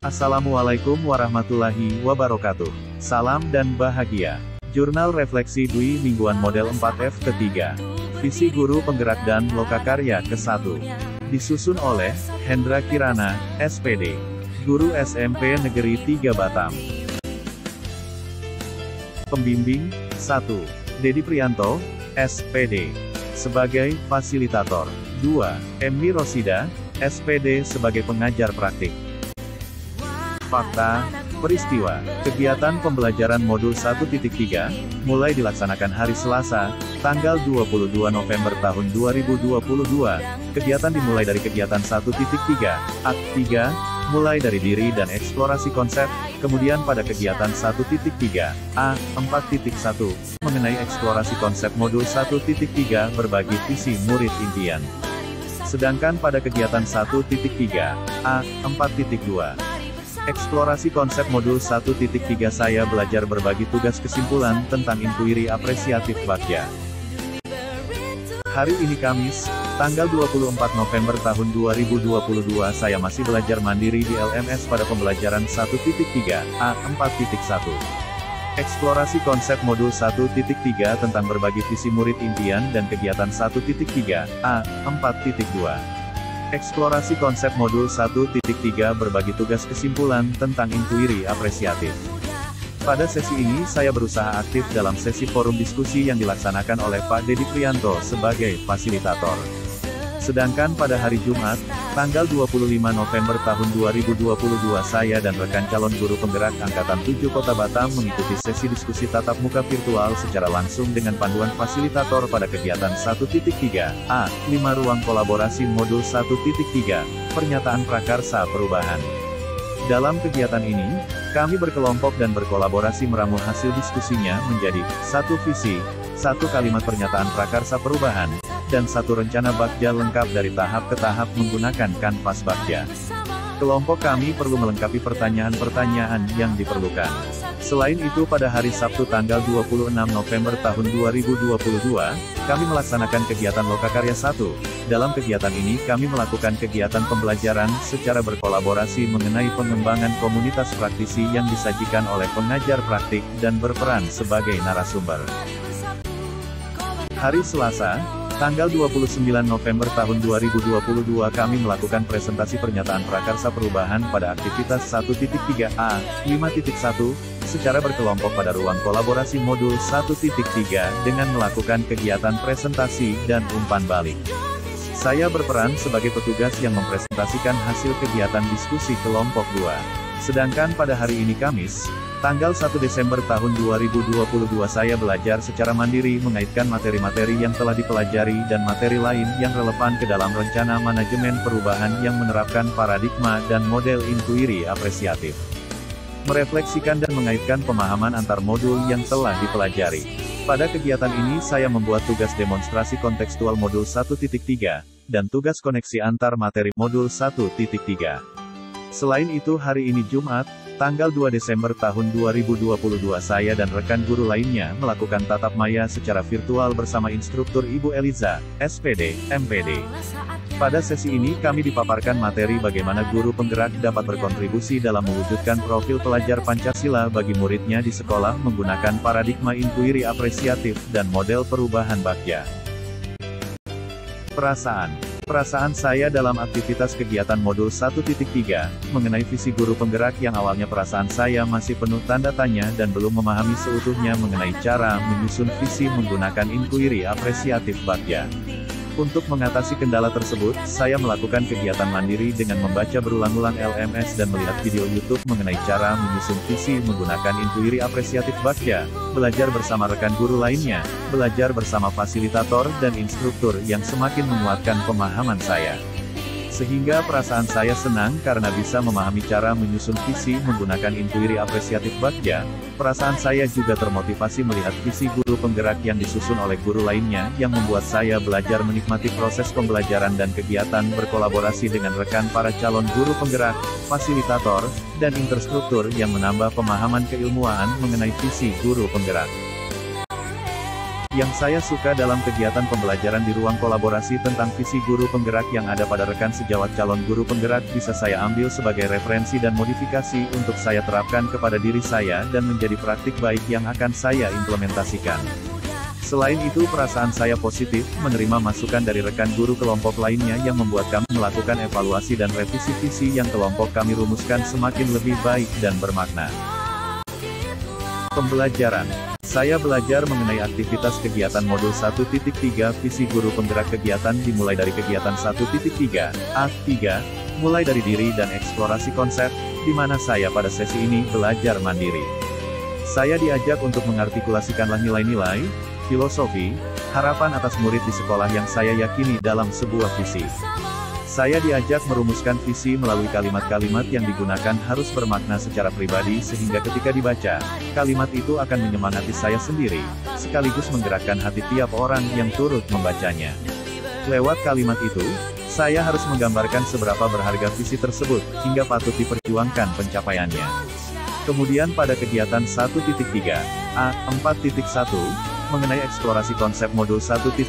Assalamualaikum warahmatullahi wabarakatuh. Salam dan bahagia. Jurnal Refleksi Dwi Mingguan Model 4F ketiga. Visi Guru Penggerak dan Lokakarya ke-1. Disusun oleh Hendra Kirana, SPD. Guru SMP Negeri 3 Batam. Pembimbing, 1. Dedi Prianto, SPD. Sebagai Fasilitator. 2. Emmy Rosida, SPD sebagai Pengajar Praktik. Fakta, peristiwa, kegiatan pembelajaran modul 1.3, mulai dilaksanakan hari Selasa, tanggal 22 November tahun 2022, kegiatan dimulai dari kegiatan 1.3, Akt 3, mulai dari diri dan eksplorasi konsep, kemudian pada kegiatan 1.3, A, 4.1, mengenai eksplorasi konsep modul 1.3 berbagi visi murid impian. Sedangkan pada kegiatan 1.3, A, 4.2, eksplorasi konsep modul 1.3 saya belajar berbagi tugas kesimpulan tentang inkuiri apresiatif Bagja. Hari ini Kamis, tanggal 24 November tahun 2022 saya masih belajar mandiri di LMS pada pembelajaran 1.3, A, 4.1. Eksplorasi konsep modul 1.3 tentang berbagi visi murid impian dan kegiatan 1.3, A, 4.2. Eksplorasi konsep modul 1.3 berbagi tugas kesimpulan tentang inkuiri apresiatif. Pada sesi ini saya berusaha aktif dalam sesi forum diskusi yang dilaksanakan oleh Pak Dedi Prianto sebagai fasilitator. Sedangkan pada hari Jumat, tanggal 25 November tahun 2022 saya dan rekan calon guru penggerak Angkatan 7 Kota Batam mengikuti sesi diskusi tatap muka virtual secara langsung dengan panduan fasilitator pada kegiatan 1.3, A, 5 ruang kolaborasi modul 1.3, pernyataan prakarsa perubahan. Dalam kegiatan ini, kami berkelompok dan berkolaborasi meramu hasil diskusinya menjadi 1 visi, 1 kalimat pernyataan prakarsa perubahan, dan 1 rencana Bagja lengkap dari tahap ke tahap menggunakan kanvas Bagja. Kelompok kami perlu melengkapi pertanyaan-pertanyaan yang diperlukan. Selain itu pada hari Sabtu tanggal 26 November tahun 2022, kami melaksanakan kegiatan Lokakarya 1. Dalam kegiatan ini kami melakukan kegiatan pembelajaran secara berkolaborasi mengenai pengembangan komunitas praktisi yang disajikan oleh pengajar praktik dan berperan sebagai narasumber. Hari Selasa, tanggal 29 November tahun 2022 kami melakukan presentasi pernyataan prakarsa perubahan pada aktivitas 1.3a, 5.1, secara berkelompok pada ruang kolaborasi modul 1.3 dengan melakukan kegiatan presentasi dan umpan balik. Saya berperan sebagai petugas yang mempresentasikan hasil kegiatan diskusi kelompok 2. Sedangkan pada hari ini Kamis, tanggal 1 Desember tahun 2022 saya belajar secara mandiri mengaitkan materi-materi yang telah dipelajari dan materi lain yang relevan ke dalam rencana manajemen perubahan yang menerapkan paradigma dan model inkuiri apresiatif. Merefleksikan dan mengaitkan pemahaman antar modul yang telah dipelajari. Pada kegiatan ini saya membuat tugas demonstrasi kontekstual modul 1.3, dan tugas koneksi antar materi modul 1.3. Selain itu hari ini Jumat, tanggal 2 Desember tahun 2022 saya dan rekan guru lainnya melakukan tatap maya secara virtual bersama instruktur Ibu Eliza, SPD, MPD. Pada sesi ini kami dipaparkan materi bagaimana guru penggerak dapat berkontribusi dalam mewujudkan profil pelajar Pancasila bagi muridnya di sekolah menggunakan paradigma inkuiri apresiatif dan model perubahan Bagja. Perasaan saya dalam aktivitas kegiatan modul 1.3, mengenai visi guru penggerak yang awalnya perasaan saya masih penuh tanda tanya dan belum memahami seutuhnya mengenai cara menyusun visi menggunakan inkuiri apresiatif Bagja. Untuk mengatasi kendala tersebut, saya melakukan kegiatan mandiri dengan membaca berulang-ulang LMS dan melihat video YouTube mengenai cara menyusun visi menggunakan inkuiri apresiatif Bagja, belajar bersama rekan guru lainnya, belajar bersama fasilitator dan instruktur yang semakin menguatkan pemahaman saya. Sehingga perasaan saya senang karena bisa memahami cara menyusun visi menggunakan inkuiri apresiatif Bagja. Perasaan saya juga termotivasi melihat visi guru penggerak yang disusun oleh guru lainnya yang membuat saya belajar menikmati proses pembelajaran dan kegiatan berkolaborasi dengan rekan para calon guru penggerak, fasilitator, dan instruktur yang menambah pemahaman keilmuan mengenai visi guru penggerak. Yang saya suka dalam kegiatan pembelajaran di ruang kolaborasi tentang visi guru penggerak yang ada pada rekan sejawat calon guru penggerak bisa saya ambil sebagai referensi dan modifikasi untuk saya terapkan kepada diri saya dan menjadi praktik baik yang akan saya implementasikan. Selain itu perasaan saya positif, menerima masukan dari rekan guru kelompok lainnya yang membuat kami melakukan evaluasi dan revisi visi yang kelompok kami rumuskan semakin lebih baik dan bermakna. Pembelajaran. Saya belajar mengenai aktivitas kegiatan modul 1.3 visi guru penggerak kegiatan dimulai dari kegiatan 1.3, A3, mulai dari diri dan eksplorasi konsep, di mana saya pada sesi ini belajar mandiri. Saya diajak untuk mengartikulasikanlah nilai-nilai, filosofi, harapan atas murid di sekolah yang saya yakini dalam sebuah visi. Saya diajak merumuskan visi melalui kalimat-kalimat yang digunakan harus bermakna secara pribadi sehingga ketika dibaca, kalimat itu akan menyemangati saya sendiri, sekaligus menggerakkan hati tiap orang yang turut membacanya. Lewat kalimat itu, saya harus menggambarkan seberapa berharga visi tersebut, hingga patut diperjuangkan pencapaiannya. Kemudian pada kegiatan 1.3, A4.1, mengenai eksplorasi konsep modul 1.3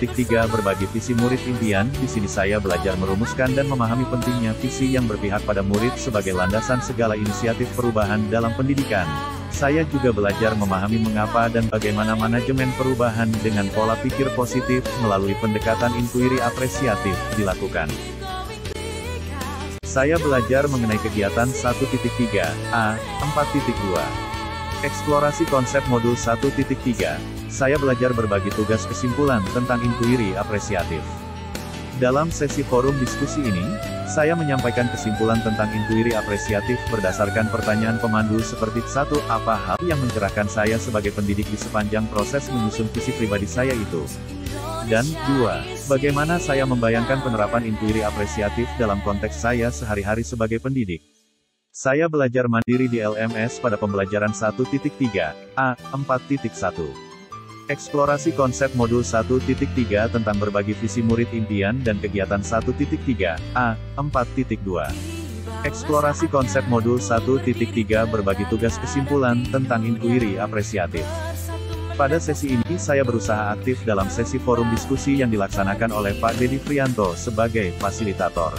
berbagi visi murid impian, di sini saya belajar merumuskan dan memahami pentingnya visi yang berpihak pada murid sebagai landasan segala inisiatif perubahan dalam pendidikan. Saya juga belajar memahami mengapa dan bagaimana manajemen perubahan dengan pola pikir positif melalui pendekatan inkuiri apresiatif dilakukan. Saya belajar mengenai kegiatan 1.3, A4.2. Eksplorasi konsep modul 1.3. Saya belajar berbagi tugas kesimpulan tentang inkuiri apresiatif. Dalam sesi forum diskusi ini, saya menyampaikan kesimpulan tentang inkuiri apresiatif berdasarkan pertanyaan pemandu seperti 1. Apa hal yang mencerahkan saya sebagai pendidik di sepanjang proses menyusun visi pribadi saya itu? Dan 2. Bagaimana saya membayangkan penerapan inkuiri apresiatif dalam konteks saya sehari-hari sebagai pendidik? Saya belajar mandiri di LMS pada pembelajaran 1.3, A4.1. Eksplorasi konsep modul 1.3 tentang berbagi visi murid impian dan kegiatan 1.3, A4.2. Eksplorasi konsep modul 1.3 berbagi tugas kesimpulan tentang inkuiri apresiatif. Pada sesi ini saya berusaha aktif dalam sesi forum diskusi yang dilaksanakan oleh Pak Dedi Frianto sebagai fasilitator.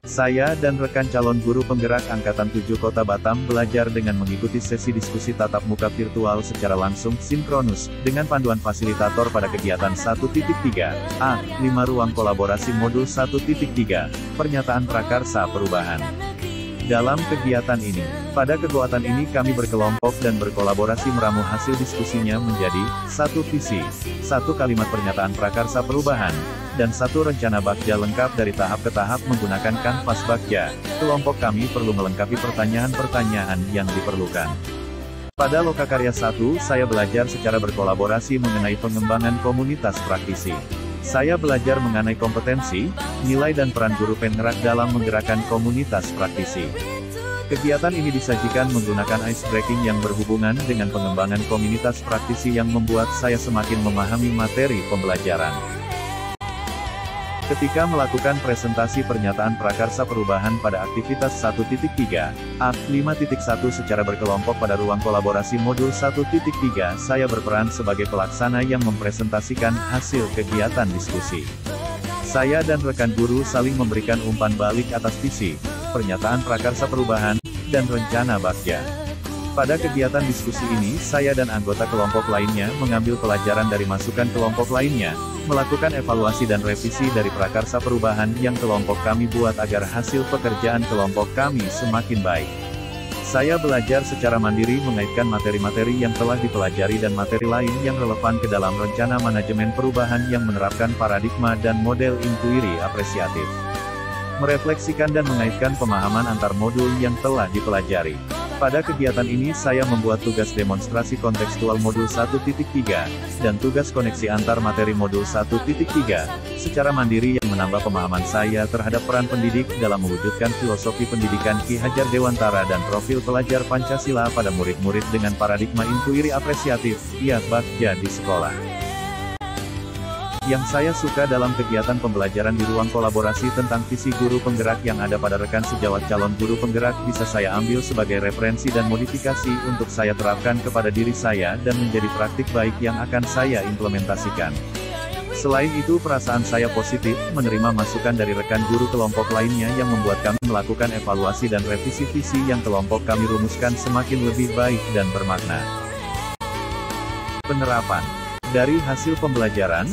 Saya dan rekan calon guru penggerak Angkatan 7 Kota Batam belajar dengan mengikuti sesi diskusi tatap muka virtual secara langsung sinkronus, dengan panduan fasilitator pada kegiatan 1.3, A5 ruang kolaborasi modul 1.3, pernyataan prakarsa perubahan. Dalam kegiatan ini, pada kegiatan ini kami berkelompok dan berkolaborasi meramu hasil diskusinya menjadi 1 visi, 1 kalimat pernyataan prakarsa perubahan, dan 1 rencana Bagja lengkap dari tahap ke tahap menggunakan kanvas Bagja. Kelompok kami perlu melengkapi pertanyaan-pertanyaan yang diperlukan. Pada Lokakarya 1, saya belajar secara berkolaborasi mengenai pengembangan komunitas praktisi. Saya belajar mengenai kompetensi, nilai dan peran guru penggerak dalam menggerakkan komunitas praktisi. Kegiatan ini disajikan menggunakan ice breaking yang berhubungan dengan pengembangan komunitas praktisi yang membuat saya semakin memahami materi pembelajaran. Ketika melakukan presentasi pernyataan prakarsa perubahan pada aktivitas 1.3, A5.1 secara berkelompok pada ruang kolaborasi modul 1.3, saya berperan sebagai pelaksana yang mempresentasikan hasil kegiatan diskusi. Saya dan rekan guru saling memberikan umpan balik atas visi, pernyataan prakarsa perubahan, dan rencana Bagja. Pada kegiatan diskusi ini, saya dan anggota kelompok lainnya mengambil pelajaran dari masukan kelompok lainnya, melakukan evaluasi dan revisi dari prakarsa perubahan yang kelompok kami buat agar hasil pekerjaan kelompok kami semakin baik. Saya belajar secara mandiri mengaitkan materi-materi yang telah dipelajari dan materi lain yang relevan ke dalam rencana manajemen perubahan yang menerapkan paradigma dan model inkuiri apresiatif. Merefleksikan dan mengaitkan pemahaman antar modul yang telah dipelajari. Pada kegiatan ini saya membuat tugas demonstrasi kontekstual modul 1.3, dan tugas koneksi antar materi modul 1.3, secara mandiri yang menambah pemahaman saya terhadap peran pendidik dalam mewujudkan filosofi pendidikan Ki Hajar Dewantara dan profil pelajar Pancasila pada murid-murid dengan paradigma inkuiri apresiatif, ya bagja di sekolah. Yang saya suka dalam kegiatan pembelajaran di ruang kolaborasi tentang visi guru penggerak yang ada pada rekan sejawat calon guru penggerak bisa saya ambil sebagai referensi dan modifikasi untuk saya terapkan kepada diri saya dan menjadi praktik baik yang akan saya implementasikan. Selain itu perasaan saya positif, menerima masukan dari rekan guru kelompok lainnya yang membuat kami melakukan evaluasi dan revisi visi yang kelompok kami rumuskan semakin lebih baik dan bermakna. Penerapan. Dari hasil pembelajaran,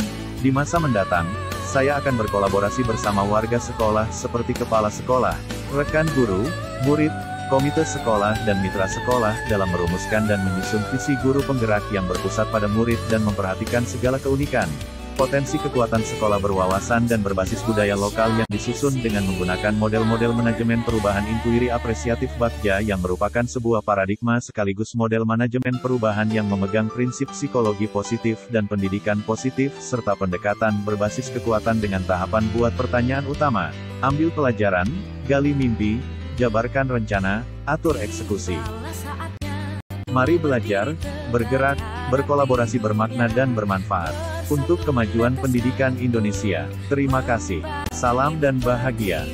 di masa mendatang, saya akan berkolaborasi bersama warga sekolah seperti kepala sekolah, rekan guru, murid, komite sekolah dan mitra sekolah dalam merumuskan dan menyusun visi guru penggerak yang berpusat pada murid dan memperhatikan segala keunikan, potensi kekuatan sekolah berwawasan dan berbasis budaya lokal yang disusun dengan menggunakan model-model manajemen perubahan inkuiri apresiatif bagja yang merupakan sebuah paradigma sekaligus model manajemen perubahan yang memegang prinsip psikologi positif dan pendidikan positif serta pendekatan berbasis kekuatan dengan tahapan buat pertanyaan utama, ambil pelajaran, gali mimpi, jabarkan rencana, atur eksekusi. Mari belajar, bergerak, berkolaborasi bermakna dan bermanfaat untuk kemajuan pendidikan Indonesia. Terima kasih. Salam dan bahagia.